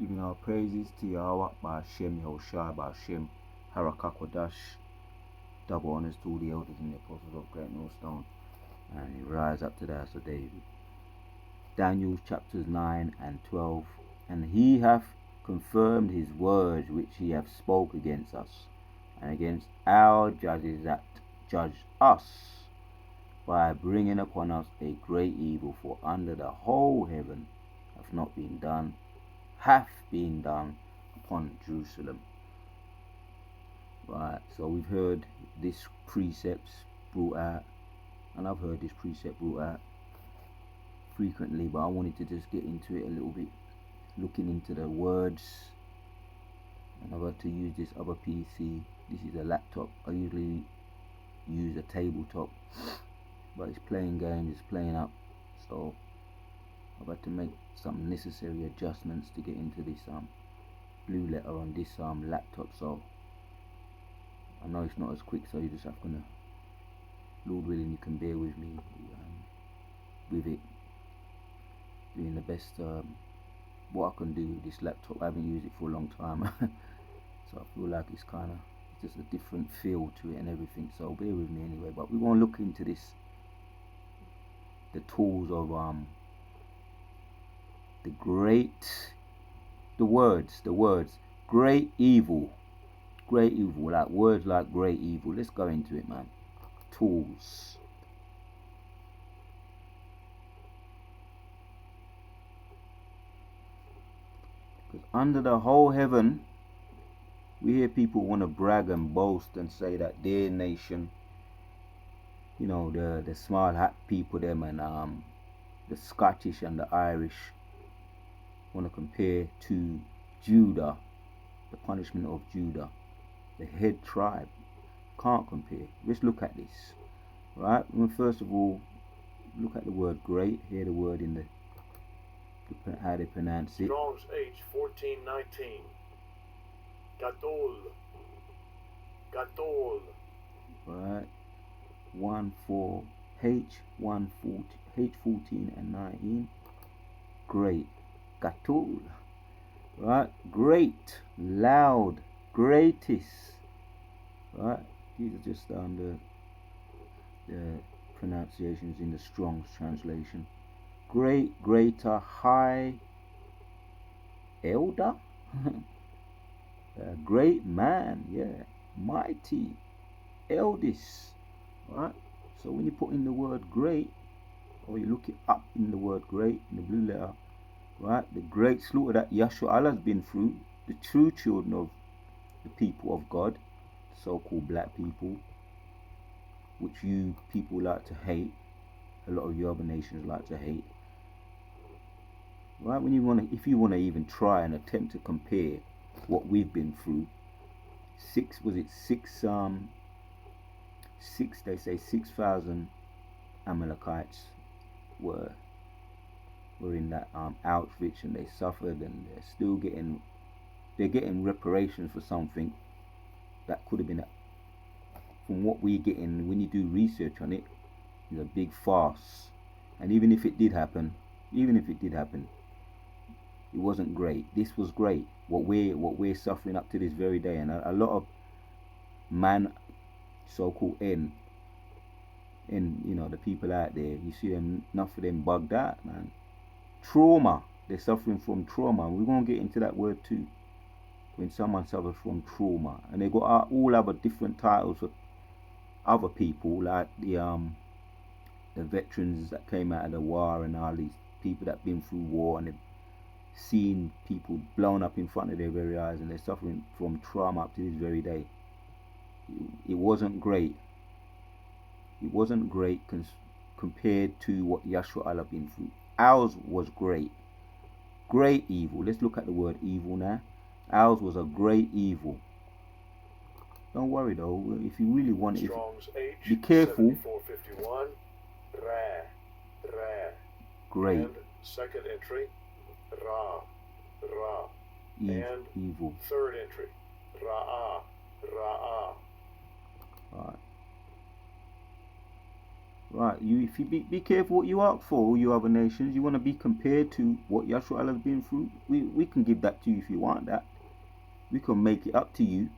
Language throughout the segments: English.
Giving our praises to Yahweh Ba'Shem Yahushua Ba'Shem Harakakodash. Double honors to all the elders and the apostles of Great Millstone, and he rise up to the house of David. Daniel chapters 9 and 12. And he hath confirmed his words which he hath spoke against us, and against our judges that judged us, by bringing upon us a great evil, for under the whole heaven hath been done upon Jerusalem. Right, so we've heard this precepts brought out, and I've heard this precept brought out frequently, but I wanted to just get into it a little bit, looking into the words. And I've had to use this other PC. This is a laptop. I usually use a tabletop, but it's playing games, it's playing up, so I've had to make some necessary adjustments to get into this blue letter on this laptop. So I know it's not as quick, so you just have to, Lord willing, you can bear with me with it, doing the best what I can do with this laptop. I haven't used it for a long time, so I feel like it's kind of just a different feel to it and everything, so bear with me anyway. But we want to look into this, the tools of the words great evil, like words like great evil. Let's go into it, man. Tools. Because under the whole heaven, we hear people want to brag and boast and say that their nation, you know, the small hat people them, and the Scottish and the Irish want to compare to Judah, the punishment of Judah, the head tribe. Can't compare. Let's look at this, right? Well, first of all, look at the word great. Hear the word in the how they pronounce it. Strong's H 1419. Gadol. Right. 1-4 H14 and 19. Great. Gadol. Right. Great. Loud. Greatest. Right. These are just the pronunciations in the Strong's translation. Great, greater, high, elder, great man, yeah, mighty, eldest, right? So when you put in the word great, or you look it up in the word great in the blue letter, right, the great slaughter that Yahshua Allah has been through, the true children of the people of God, so-called black people, which you people like to hate, a lot of your other nations like to hate. Right, if you want to even try and attempt to compare what we've been through, they say 6,000 Amalekites were in that Auschwitz, and they suffered, and they're getting reparations for something that could have been, from what we're getting when you do research on it, is a big farce. And even if it did happen, it wasn't great. This was great. What we're suffering up to this very day, and a lot of man, so-called you know, the people out there, you see them, enough of them bugged out, man. Trauma. They're suffering from trauma. We're gonna get into that word too. When someone suffers from trauma, and they got all other different titles for other people, like the veterans that came out of the war, and all these people that been through war, and they've seen people blown up in front of their very eyes, and they're suffering from trauma up to this very day. It wasn't great. It wasn't great compared to what Yahshua Allah been through. Ours was great. Great evil. Let's look at the word evil now. Ours was a great evil. Don't worry though. If you really want it, be careful. 7451. Great. And second entry, Ra. And evil. Third entry, Ra'a. Right, if you be careful what you ask for, you other nations. You want to be compared to what Yashua has been through. We can give that to you if you want that. We can make it up to you,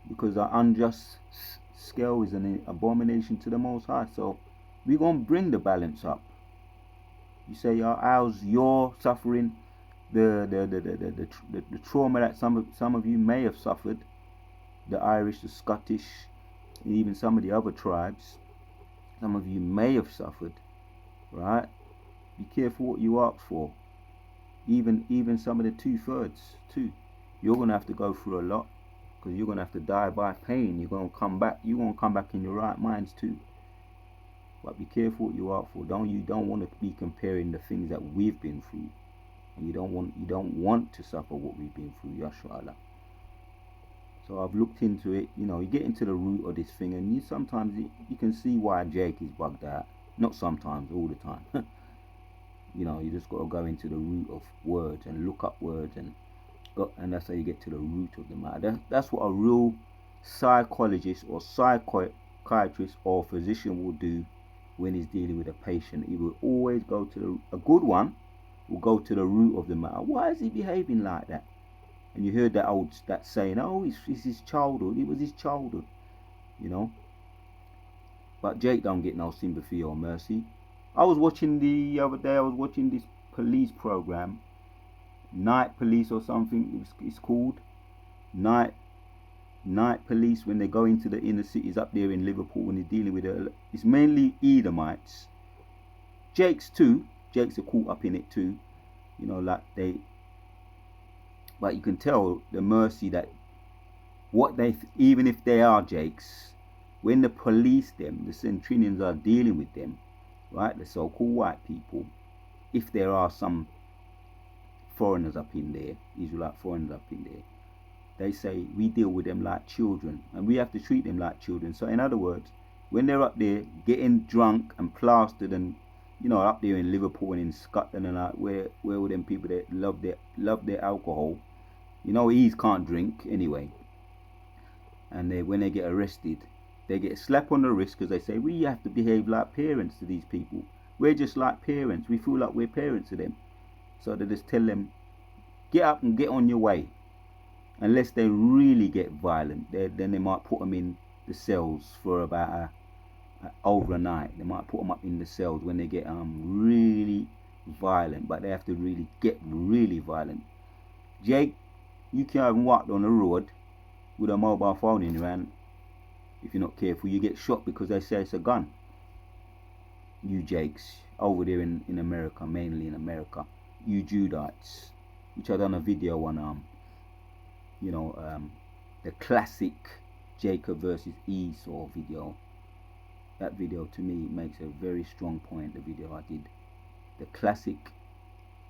because our unjust scale is an abomination to the Most High. So we're gonna bring the balance up. You say, how's your suffering, the trauma that some of you may have suffered, the Irish, the Scottish, and even some of the other tribes. Some of you may have suffered, right? Be careful what you ask for. Even some of the 2/3 too. You're gonna have to go through a lot, because you're gonna have to die by pain. You're gonna come back. You're gonna come back in your right minds too. But be careful what you ask for. You don't want to be comparing the things that we've been through, and you don't want to suffer what we've been through. Yashua Allah. So I've looked into it. You get into the root of this thing, and sometimes you can see why Jake is bugged out. Not sometimes, all the time. You just got to go into the root of words and look up words, and that's how you get to the root of the matter. That's what a real psychologist or psychiatrist or physician will do when he's dealing with a patient. He will always go to a good one will go to the root of the matter. Why is he behaving like that? And you heard that saying, oh, it's his childhood. It was his childhood, But Jake don't get no sympathy or mercy. I was watching the other day. I was watching this police program, Night Police or something. It's called Night Police, when they go into the inner cities up there in Liverpool, when they're dealing with it's mainly Edomites. Jake's too. Jake's are caught up in it too. But you can tell the mercy that even if they are Jakes, when the police the Centurions are dealing with them, right, the so-called white people, if there are some foreigners up in there, Israelite foreigners up in there, they say we deal with them like children, and we have to treat them like children. So in other words, when they're up there getting drunk and plastered, and up there in Liverpool and in Scotland and where were them people that love their alcohol, Ease can't drink anyway, and when they get arrested, they get a slap on the wrist, because they say we have to behave like parents to these people. We're just like parents. We feel like we're parents to them. So they just tell them, get up and get on your way. Unless they really get violent, then they might put them in the cells for about over a night. They might put them up in the cells when they get really violent, but they have to really get really violent. Jake, you can't even walk on the road with a mobile phone in your hand. If you're not careful, you get shot because they say it's a gun. You Jakes over there in America, mainly in America, you Judites, which I done a video on the classic Jacob versus Esau video. That video to me makes a very strong point. The video I did, the classic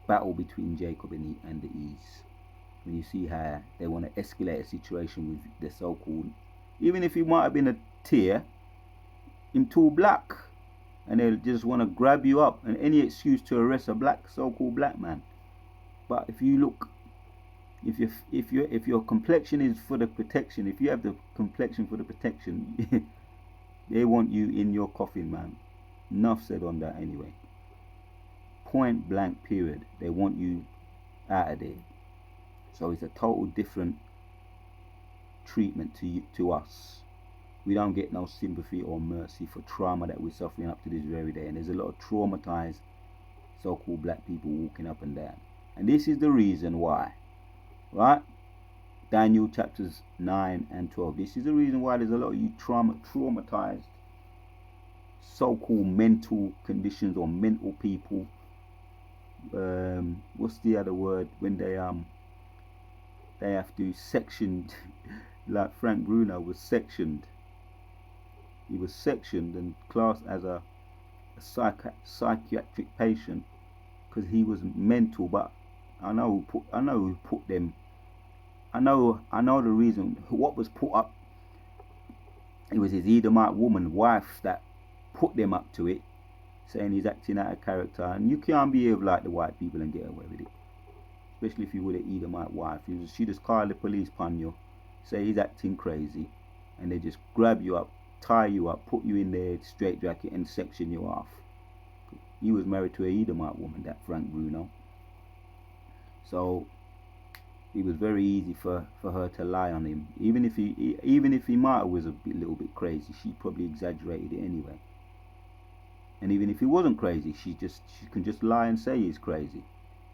battle between Jacob and the Ease. When you see how they want to escalate a situation with the so-called, even if he might have been a tear, him too black, and they just want to grab you up and any excuse to arrest a so-called black man. But if you look, if your complexion is for the protection, if you have the complexion for the protection, they want you in your coffin, man. Enough said on that anyway. Point blank period. They want you out of there. So it's a total different treatment to us. We don't get no sympathy or mercy for trauma that we're suffering up to this very day. And there's a lot of traumatized so-called black people walking up and down. And this is the reason why. Right? Daniel chapters 9 and 12. This is the reason why there's a lot of you traumatized so-called mental conditions or mental people. What's the other word when they have to sectioned, like Frank Bruno was sectioned. He was sectioned and classed as a psychiatric patient because he was mental. But I know who put them. I know the reason. What was put up? It was his Edomite wife that put them up to it, saying he's acting out of character, and you can't behave like the white people and get away with it. Especially if you were the Edomite wife. She just called the police upon you, say he's acting crazy, and they just grab you up tie you up, put you in their straitjacket and section you off. He was married to a Edomite woman, that Frank Bruno. So it was very easy for her to lie on him. Even if he might was a little bit crazy, she probably exaggerated it anyway. And even if he wasn't crazy, she can just lie and say he's crazy.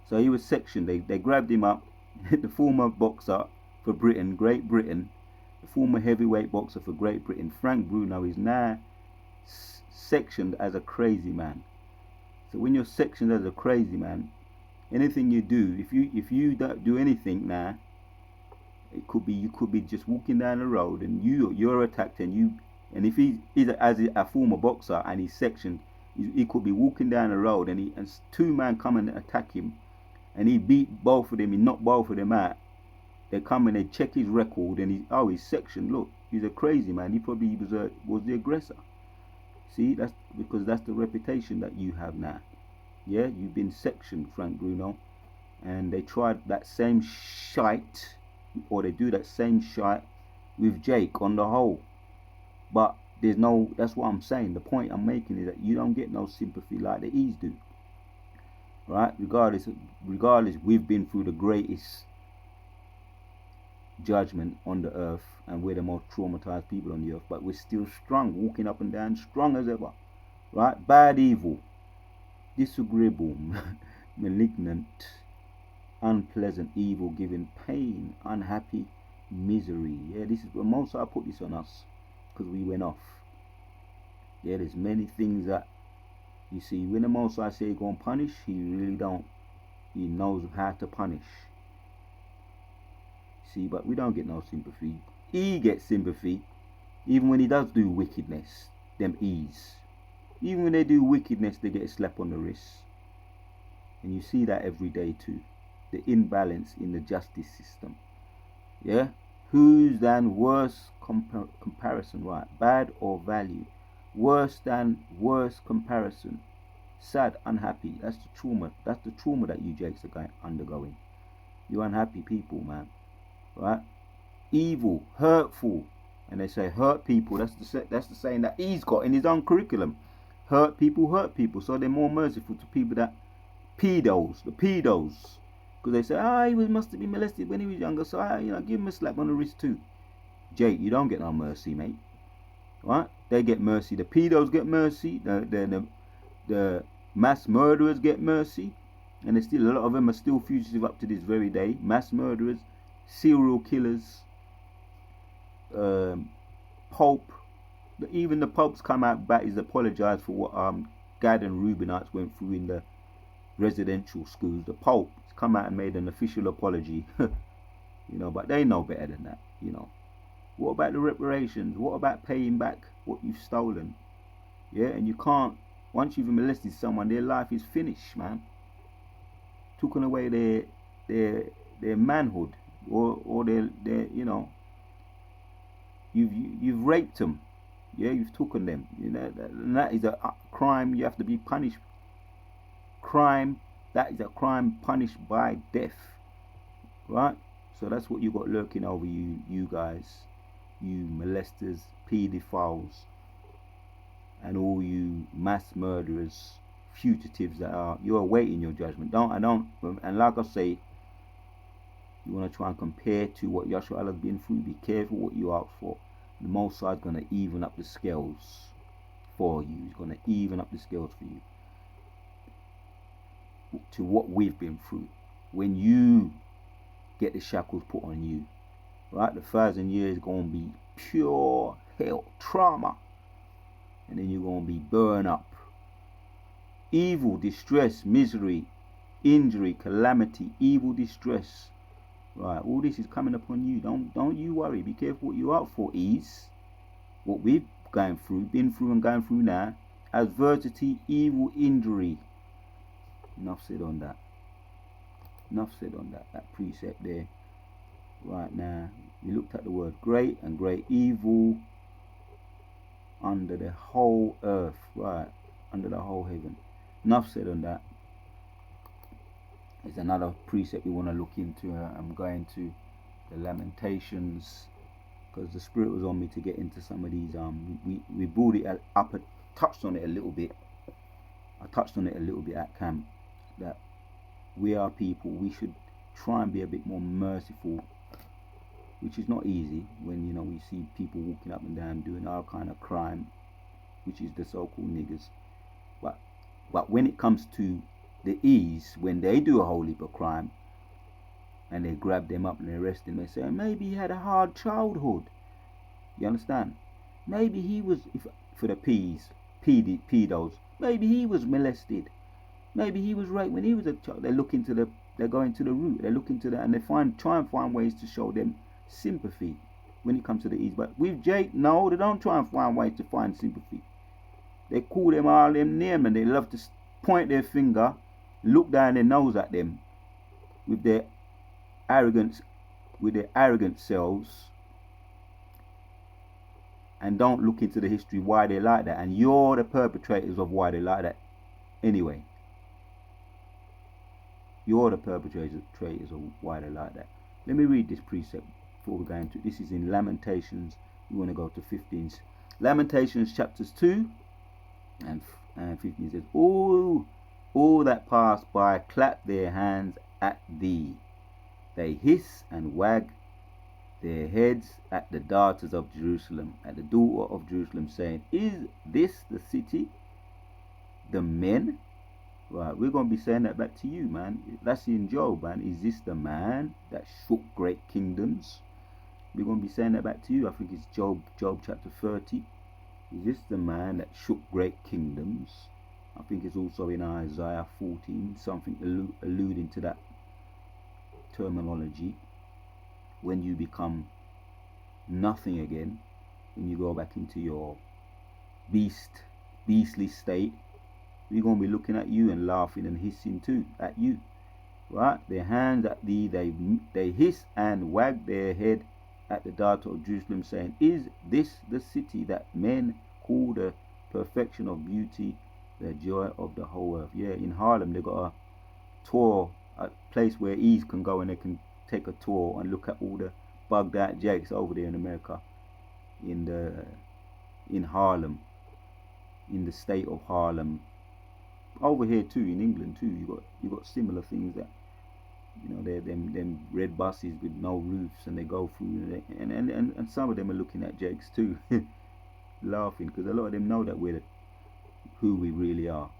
So he was sectioned. They grabbed him up. The former boxer for Britain, Great Britain, the former heavyweight boxer for Great Britain, Frank Bruno, is now sectioned as a crazy man. So when you're sectioned as a crazy man, anything you do, if you don't do anything now, you could be just walking down the road and you're attacked, and if he's as a former boxer and he's sectioned, he could be walking down the road and two men come and attack him, and he beat both of them, he knocked both of them out. They come and they check his record, and he's sectioned. Look, he's a crazy man. He probably was the aggressor. See, that's because that's the reputation that you have now. Yeah, you've been sectioned, Frank Bruno, and they tried that same shite, or they do that same shite with Jake on the whole. But that's what I'm saying. The point I'm making is that you don't get no sympathy like the E's do. Right? Regardless, we've been through the greatest judgment on the earth, and we're the most traumatized people on the earth, but we're still strong, walking up and down, strong as ever. Right? Bad, evil, disagreeable, malignant, unpleasant, evil, giving pain, unhappy, misery. Yeah, this is what most I put this on us because we went off. Yeah, there's many things that you see when the Most High say go and punish, he really don't. He knows how to punish. See, but we don't get no sympathy. He gets sympathy even when he does do wickedness. Them E's. Even when they do wickedness, they get a slap on the wrist. And you see that every day too. The imbalance in the justice system. Yeah? Who's than worse comparison, right? Bad or value? Worse than worse comparison. Sad, unhappy. That's the trauma. That's the trauma that you Jakes are undergoing. You unhappy people, man. Right? Evil, hurtful. And they say hurt people. That's the saying that he's got in his own curriculum. Hurt people. So they're more merciful to people that the pedos. Because they say, he must have been molested when he was younger, so give him a slap on the wrist too. Jake, you don't get no mercy, mate. Right? They get mercy. The pedos get mercy. The mass murderers get mercy. And there's still a lot of them are still fugitive up to this very day. Mass murderers, serial killers, Pope. Even the Pope's come out back. He's apologized for what Gad and Reubenites went through in the residential schools. The Pope has come out and made an official apology. But they know better than that. What about the reparations? What about paying back what you've stolen? Yeah, and you can't. Once you've molested someone, their life is finished, man. Taken away their manhood, or their you've raped them. Yeah, you've taken them. And that is a crime. You have to be punished. That is a crime punished by death. Right? So that's what you got lurking over you guys, you molesters, pedophiles, and all you mass murderers, fugitives you're awaiting your judgment. And like I say, you want to try and compare to what Yahshua has been through. Be careful what you ask for. The Most High is going to even up the scales for you. He's going to even up the scales for you to what we've been through. When you get the shackles put on you, right? The 1,000 years going to be pure hell, trauma, and then you're going to be burned up. Evil, distress, misery, injury, calamity, evil, distress. Right, all this is coming upon you. Don't you worry. Be careful what you're out for. Is what we've been through and going through now. Adversity, evil, injury. Enough said on that. That precept there. Right now, we looked at the word great and great evil under the whole earth. Right, under the whole heaven. Enough said on that. There's another precept we want to look into. I'm going to the Lamentations, because the spirit was on me to get into some of these. We brought it up, touched on it a little bit. I touched on it a little bit at camp, that we are people. We should try and be a bit more merciful, which is not easy when we see people walking up and down doing all kind of crime, which is the so-called niggers. But when it comes to the ease, when they do a whole heap of crime and they grab them up and they arrest them, they say maybe he had a hard childhood. You understand? Maybe he was, for the pedos, maybe he was molested. Maybe he was raped when he was a child. They're going to the root. They're looking to and they try and find ways to show them sympathy when it comes to the ease. But with Jake, no, they don't try and find ways to find sympathy. They call them all them names and they love to point their finger, look down their nose at them with their arrogant selves, and don't look into the history why they like that. And you're the perpetrators of why they like that anyway. You're the perpetrators of why they like that. Let me read this precept before we go into it. This is in Lamentations. We want to go to 15. Lamentations chapters 2 and 15 says, all that pass by clap their hands at thee. They hiss and wag their heads at the daughters of Jerusalem, at the daughter of Jerusalem, saying, is this the city, the men? Right, we're going to be saying that back to you, man. That's in Job, man. Is this the man that shook great kingdoms? We're going to be saying that back to you. I think it's Job chapter 30. Is this the man that shook great kingdoms? I think it's also in Isaiah 14, something alluding to that terminology. When you become nothing again, when you go back into your beastly state, we're going to be looking at you and laughing and hissing too at you. Right? Their hands at thee, they hiss and wag their head at the daughter of Jerusalem, saying, is this the city that men call the perfection of beauty, the joy of the whole earth? Yeah, in Harlem they got a tour, a place where ease can go and they can take a tour and look at all the bugged out jakes over there in America, in Harlem, in the state of Harlem. Over here too, in England too, you got similar things that, they're them red buses with no roofs and they go through and some of them are looking at jakes too, laughing, because a lot of them know that we're who we really are.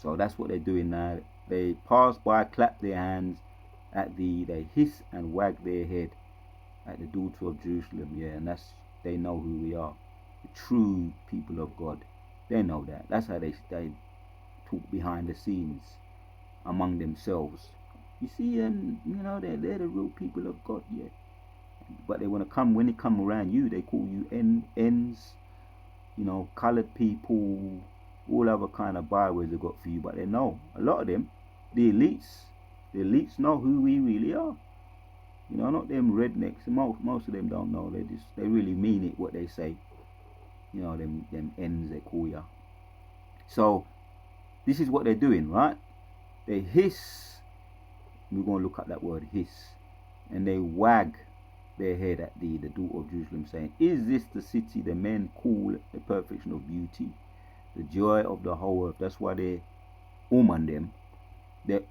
So that's what they're doing now. They pass by, clap their hands at thee, they hiss and wag their head at the daughter of Jerusalem. Yeah, and they know who we are, the true people of God. They know that. That's how they talk behind the scenes among themselves. You see, they're the real people of God, yeah. But they want to come, when they come around you, they call you ends, colored people, all other kind of bywords they got for you. But they know, a lot of them, the elites know who we really are. Not them rednecks. Most of them don't know. They really mean it what they say. Them ends they call ya. So this is what they're doing, right? They hiss. We're going to look at that word hiss, and they wag their head at thee, the daughter of Jerusalem, saying, is this the city the men call the perfection of beauty, the joy of the whole earth? That's why they're them. They're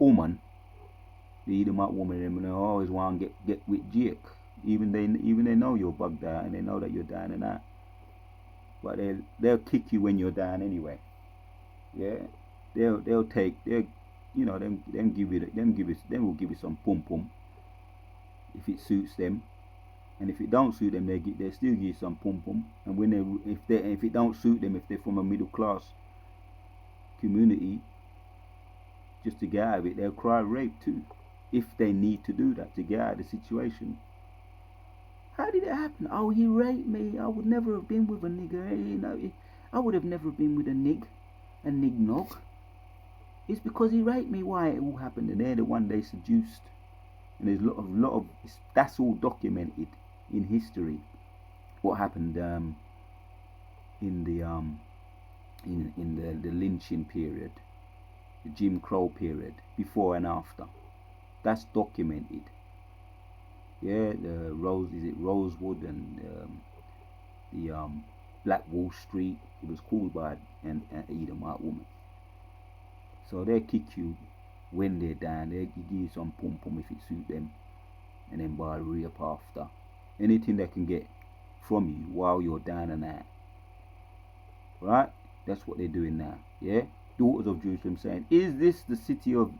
the Edomite woman, and they always want to get with Jake. Even they know you're bugged out and they know that you're down and out. But they'll kick you when you're down anyway. Yeah, they'll will give you some pum pum if it suits them, and if it don't suit them, they still give you some pum pum. And if it don't suit them, if they're from a middle class community, just to get out of it, they'll cry rape too, if they need to do that to get out of the situation. How did it happen? Oh, he raped me. I would never have been with a nigger. I would have never been with a nig nog. It's because he raped me. Why it all happened? And they're the one they seduced. And there's a lot of that's all documented in history. What happened in the lynching period, the Jim Crow period, before and after. That's documented. Yeah, the Rosewood and the Black Wall Street. It was called by an Edomite woman. So they kick you when they're down. They give you some pum pum if it suits them, and then by re-up after. Anything they can get from you while you're down and out. Right? That's what they're doing now. Yeah? Daughters of Jerusalem saying, is this the city of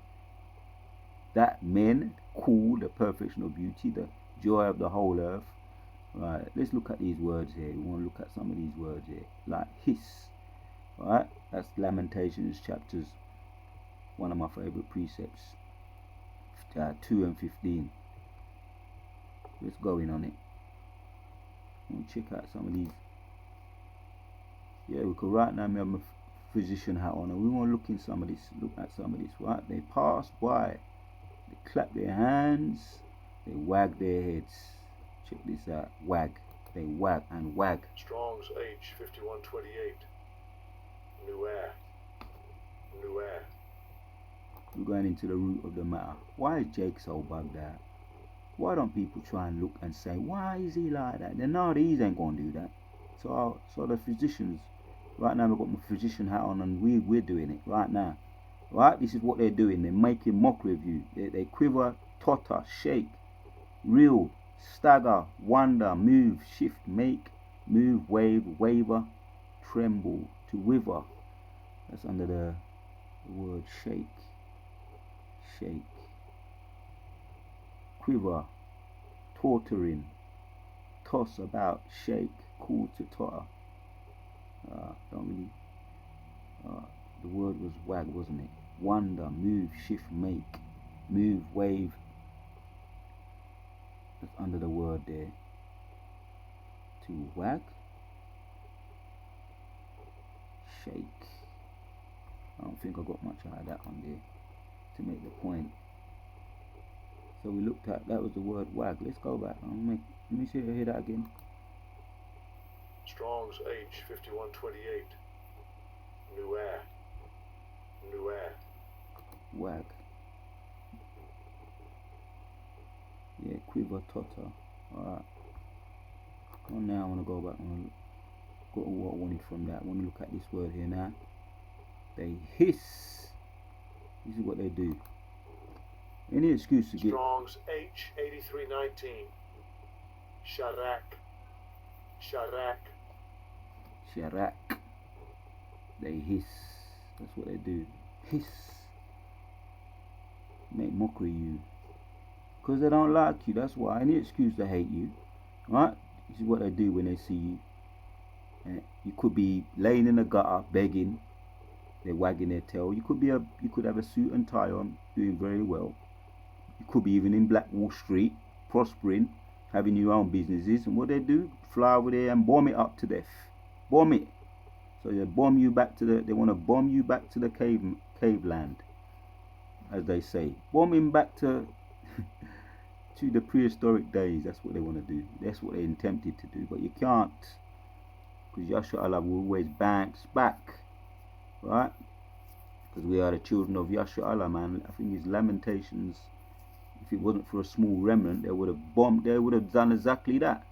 that men call the perfection of beauty, the joy of the whole earth? Right, let's look at these words here. We want to look at some of these words here. Like hiss. Right? That's Lamentations chapters, one of my favorite precepts. 2 and 15. Let's go in on it. We'll check out some of these. Yeah, we could right now have my physician hat on, and we want to look in some of this. Look at some of this. Right? They pass by, they clap their hands, they wag their heads. Check this out. Wag. They wag and wag. Strong's H 5128. Nuer. Nuer. We're going into the root of the matter. Why is Jake so bugged out? Why don't people try and look and say, why is he like that? Then no, these ain't gonna do that. So the physicians, right now I've got my physician hat on, and we're doing it right now. Right? This is what they're doing. They're making mockery of you. They quiver, totter, shake, reel, stagger, wonder, move, shift, make, move, wave, waver, tremble, to wither. That's under the word shake. Shake. Quiver, tottering, toss about, shake, cool to totter. The word was wag, wasn't it? Wonder, move, shift, make, move, wave. That's under the word there. To wag, shake. I don't think I got much out of that one there to make the point. So we looked at, that was the word wag. Let's go back. Let me see if I hear that again. Strong's H 5128. Nuer. Nuer. Wag. Yeah, quiver, totter. Alright. Well, now I want to go back and got what I wanted from that. I want to look at this word here now. They hiss. This is what they do. Any excuse to get. Strong's H 8319. Sharak. Sharak. Sharak. They hiss. That's what they do. Hiss. Make mockery of you. Because they don't like you. That's why. Any excuse to hate you. Right? This is what they do when they see you. You could be laying in the gutter begging. They're wagging their tail. You could have a suit and tie on, doing very well. You could be even in Black Wall Street, prospering, having your own businesses. And what they do, fly over there and bomb it up to death. Bomb it. So they bomb you back to they want to bomb you back to the cave land, as they say. Bomb him back to to the prehistoric days. That's what they want to do. That's what they're tempted to do. But you can't, because Yahshua Allah will always bounce back. Right? Because we are the children of Yahshua Allah, man. I think his Lamentations, if it wasn't for a small remnant, they would have bombed, they would have done exactly that.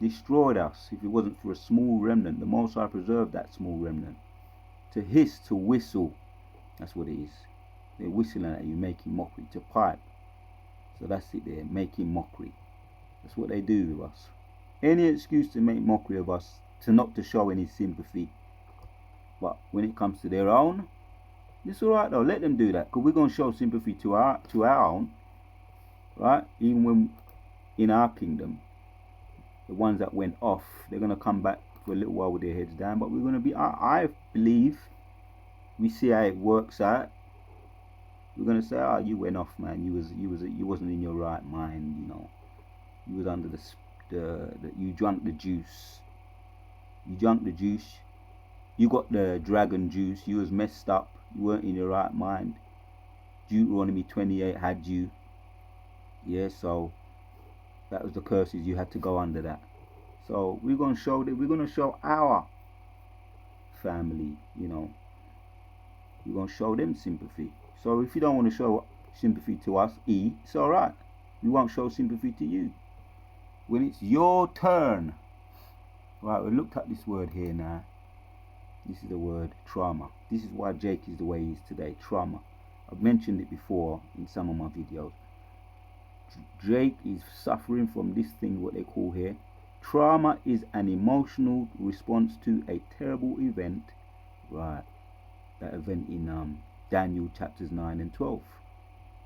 Destroyed us. If it wasn't for a small remnant, the Most High preserved that small remnant. To hiss, to whistle, that's what it is. They're whistling at you, making mockery. To pipe. So that's it there, making mockery. That's what they do with us. Any excuse to make mockery of us, not to show any sympathy. But when it comes to their own, it's alright though, let them do that, because we're going to show sympathy to our own, right? Even when in our kingdom, the ones that went off, they're going to come back for a little while with their heads down, but we're going to be, I believe, we see how it works out. We're going to say, oh, you went off, man, you wasn't in your right mind, you know, you was under you drank the juice, you got the dragon juice, you was messed up, you weren't in your right mind. Deuteronomy 28 had you. Yeah, so that was the curses, you had to go under that. So we're going to show our family, you know, we're going to show them sympathy. So if you don't want to show sympathy to us, it's alright. We won't show sympathy to you. When it's your turn. Right, we looked at this word here now. This is the word trauma. This is why Jake is the way he is today. Trauma. I've mentioned it before in some of my videos. Jake is suffering from this thing, what they call here. Trauma is an emotional response to a terrible event. Right. That event in Daniel chapters 9 and 12.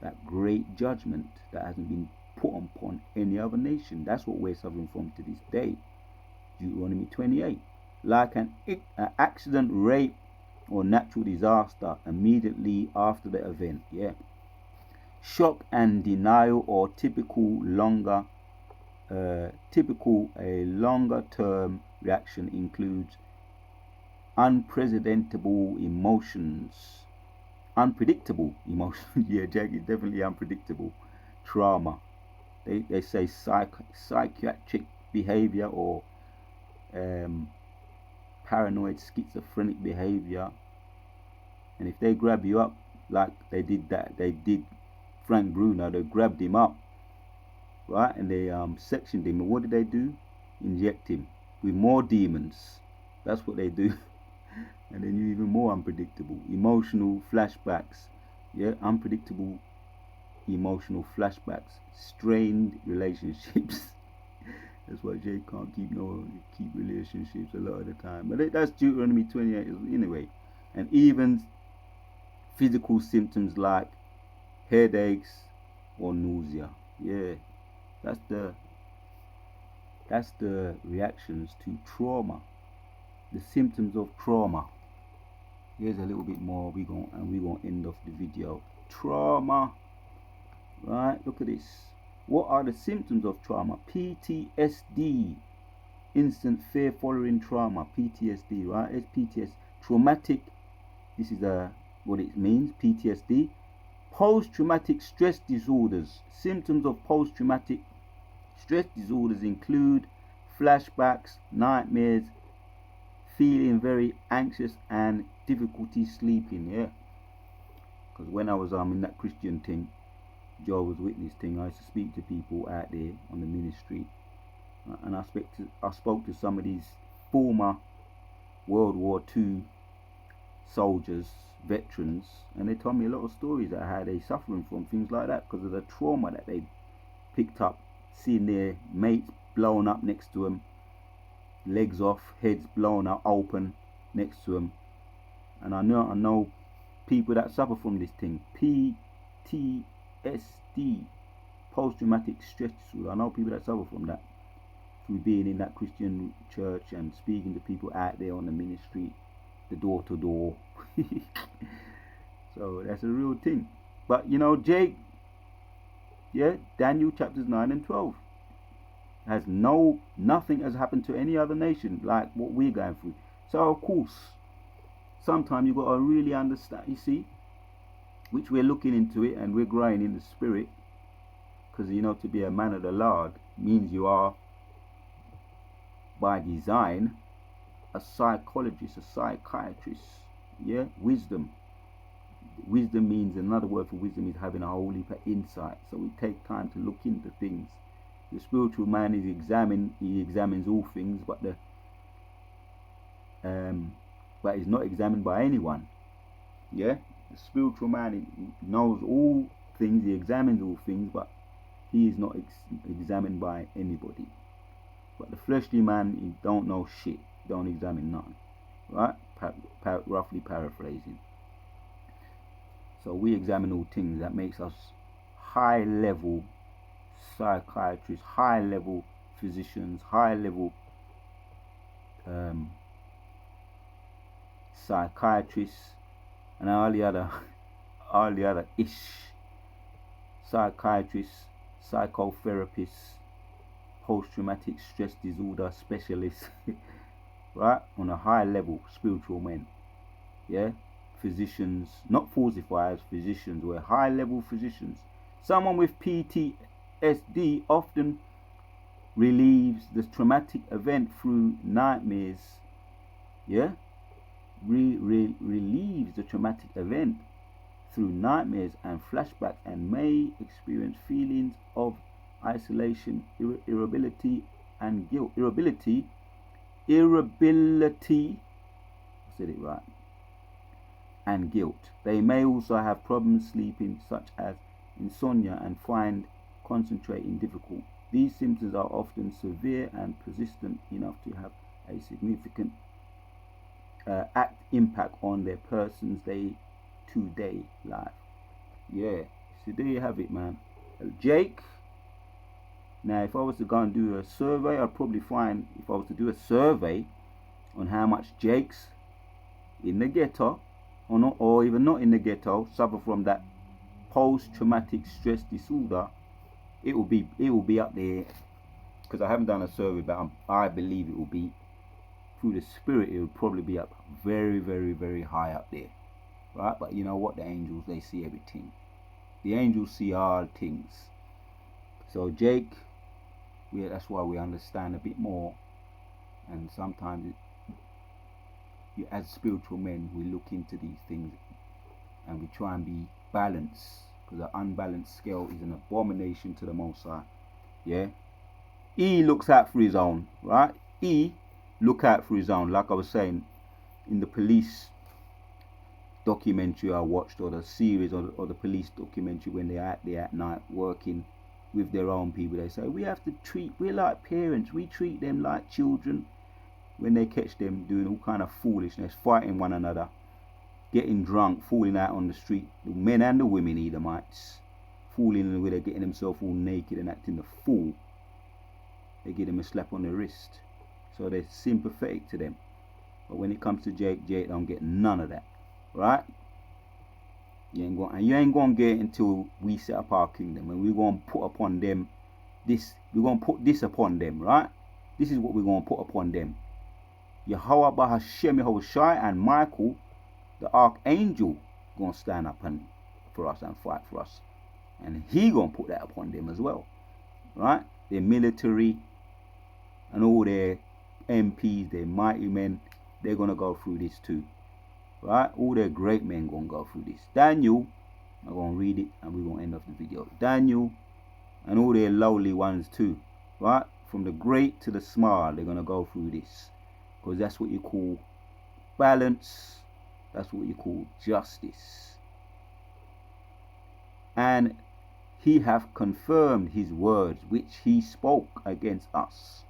That great judgment that hasn't been put upon any other nation. That's what we're suffering from to this day. Deuteronomy 28. Like an accident, rape, or natural disaster immediately after the event. Yeah. Shock and denial, or a longer term reaction, includes unpredictable emotions. Yeah, Jack is definitely unpredictable. Trauma. They say psychiatric behavior, or paranoid schizophrenic behavior. And if they grab you up like they did Frank Bruno, they grabbed him up, right, and they sectioned him, and what did they do? Inject him with more demons. That's what they do. And then you're even more unpredictable. Emotional flashbacks. Yeah, unpredictable emotional flashbacks. Strained relationships. That's why Jay can't keep relationships a lot of the time. But that's Deuteronomy 28 anyway. And even physical symptoms like headaches or nausea. Yeah, that's the reactions to trauma. The symptoms of trauma. Here's a little bit more. We're gonna end off the video. Trauma. Right, look at this. What are the symptoms of trauma? PTSD. Instant fear following trauma. PTSD, right? It's PTSD. Traumatic. This is what it means. PTSD. Post-traumatic stress disorders. Symptoms of post-traumatic stress disorders include flashbacks, nightmares, feeling very anxious, and difficulty sleeping. Yeah, because when I was in that Christian thing, Jehovah's Witness thing, I used to speak to people out there on the ministry, and I spoke to some of these former World War II soldiers, veterans, and they told me a lot of stories about how they suffering from things like that because of the trauma that they picked up, seeing their mates blown up next to them, legs off, heads blown out open next to them. And I know people that suffer from this thing, PTSD, post-traumatic stress disorder. I know people that suffer from that through being in that Christian church and speaking to people out there on the ministry, the door to door. So that's a real thing. But you know, Jake, yeah, Daniel chapters 9 and 12 has nothing has happened to any other nation like what we're going through. So of course, sometimes you got to really understand, you see, which we're looking into it and we're growing in the spirit, because you know, to be a man of the Lord means you are by design a psychologist, a psychiatrist. Yeah, wisdom means, another word for wisdom is having a whole heap of insight. So we take time to look into things. The spiritual man is he examines all things, but he's not examined by anyone. Yeah, the spiritual man, he knows all things, he examines all things, but he is not examined by anybody. But the fleshly man, he don't know shit, don't examine nothing. Right? Roughly paraphrasing. So we examine all things. That makes us high level psychiatrists, high level physicians, high level psychiatrists, and all the other psychiatrists, psychotherapists, post-traumatic stress disorder specialists, right? On a high level, spiritual men, yeah, physicians, not falsifiers, physicians. We're high level physicians. Someone with PTSD often relieves the traumatic event through nightmares. Yeah, relieves the traumatic event through nightmares and flashbacks and may experience feelings of isolation, irritability, and guilt. Irritability, I said it right, and guilt. They may also have problems sleeping, such as insomnia, and find concentrating difficult. These symptoms are often severe and persistent enough to have a significant impact on their person's day-to-day life. Yeah, so there you have it, man. Jake. Now, if I was to go and do a survey, I'd probably find, if I was to do a survey on how much Jakes in the ghetto, or even not in the ghetto, suffer from that post-traumatic stress disorder, it will be up there. Because I haven't done a survey, but I believe it will be, through the spirit, it will probably be up very, very, very high up there, right? But you know what, the angels, they see everything. The angels see all things. So Jake, that's why we understand a bit more, and sometimes as spiritual men, we look into these things and we try and be balanced, because an unbalanced scale is an abomination to the Most High. Yeah, he looks out for his own, right? He look out for his own. Like I was saying, in the police documentary I watched, or the series, or the police documentary, when they're out there at night working with their own people, they say we're like parents, we treat them like children. When they catch them doing all kind of foolishness, fighting one another, getting drunk, falling out on the street, the men and the women, Edomites, fooling where they're getting themselves all naked and acting the fool, they give them a slap on the wrist. So they're sympathetic to them. But when it comes to Jake don't get none of that, right? You ain't going to get it until we set up our kingdom, and we're going to put upon them this. We're going to put this upon them, right? This is what we're going to put upon them. Yahweh Bahashem Yehoshai and Michael, the archangel, going to stand up for us and fight for us, and he going to put that upon them as well, right? Their military and all their MPs, their mighty men, they're going to go through this too, right? All their great men going to go through this. Daniel, I'm going to read it and we're going to end off the video. Daniel and all their lowly ones too, right? From the great to the small, they're going to go through this, because that's what you call balance. That's what you call justice. And he hath confirmed his words which he spoke against us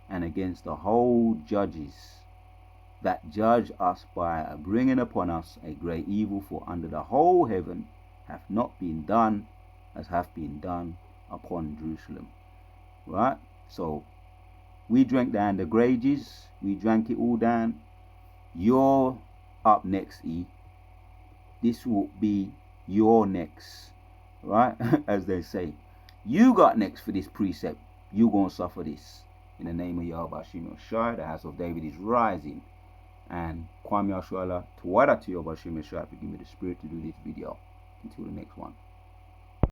and against the whole judges that judge us, by bringing upon us a great evil, for under the whole heaven hath not been done as hath been done upon Jerusalem. Right? So we drank down the grages, we drank it all down. You're up next, E. This will be your next, right? As they say, you got next for this precept. You gonna suffer this. In the name of Yahweh Hashem Yoshai, the house of David is rising. And Kwame Yashwala, Tawada to Yahweh Hashem Yoshai, for giving me the spirit to do this video. Until the next one.